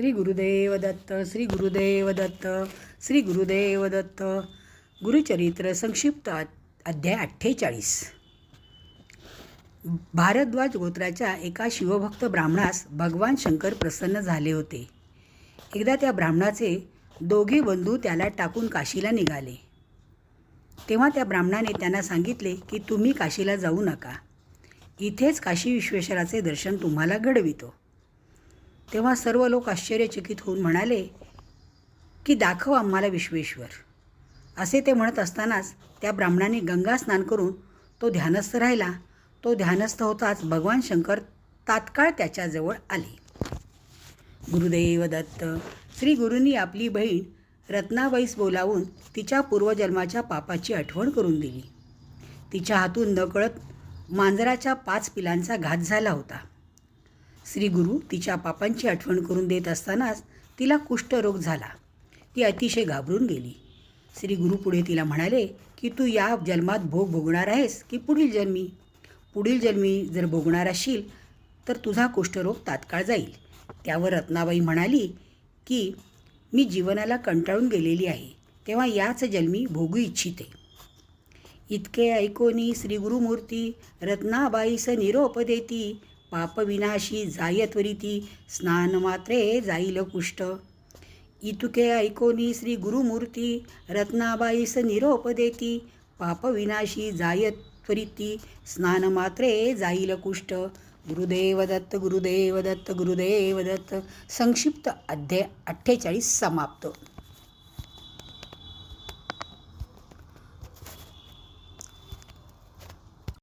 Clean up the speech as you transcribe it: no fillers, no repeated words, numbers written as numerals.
श्री गुरुदेव दत्त, श्री गुरुदेव दत्त, श्री गुरुदेव दत्त. गुरुचरित्र संक्षिप्त अध्याय 48. भारद्वाज गोत्राच्या एका शिवभक्त ब्राह्मणास भगवान शंकर प्रसन्न झाले होते. एकदा त्या ब्राह्मणाचे दोघे बंधू त्याला टाकून काशीला निघाले. तेव्हा त्या ब्राह्मणाने त्यांना सांगितले की तुम्ही काशीला जाऊ नका, इथेच काशी विश्वेश्वराचे दर्शन तुम्हाला घडवितो. तेव्हा सर्व लोक आश्चर्यचकित होऊन म्हणाले की दाखव आम्हाला विश्वेश्वर. असे ते म्हणत असतानाच त्या ब्राह्मणाने गंगा स्नान करून तो ध्यानस्थ राहिला. तो ध्यानस्थ होताच भगवान शंकर तात्काळ त्याच्याजवळ आले. गुरुदेव दत्त. श्री गुरूंनी आपली बहीण रत्नाबाईस बोलावून तिच्या पूर्वजन्माच्या पापाची आठवण करून दिली. तिच्या हातून नकळत मांजराच्या 5 पिलांचा घात झाला होता. श्री गुरु तिच्या पापांची आठवण करून देत असतानाच तिला कुष्ठरोग झाला. ती अतिशय घाबरून गेली. श्री गुरु पुढे तिला म्हणाले की तू या जन्मात भोग भोगणार आहेस की पुढील जन्मी जर भोगणार असशील तर तुझा कुष्ठरोग तात्काळ जाईल. त्यावर रत्नाबाई म्हणाली की मी जीवनाला कंटाळून गेलेली आहे, तेव्हा याच जन्मी भोगू इच्छिते. इतके ऐकोनी श्री गुरुमूर्ती रत्नाबाईस निरोप देती. पापविनाशी जाय त्वरिती, स्नान मात्रे जाईल कुष्ठ. इतके ऐकोनी श्री गुरुमूर्ती रत्नाबाईस निरोप देती. पापविनाशी जाय त्वरिती, स्नान मात्रे जाईल कुष्ठ. गुरुदेव दत्त, गुरुदेव दत्त, गुरुदेव दत्त. संक्षिप्त अध्याय 48 समाप्त.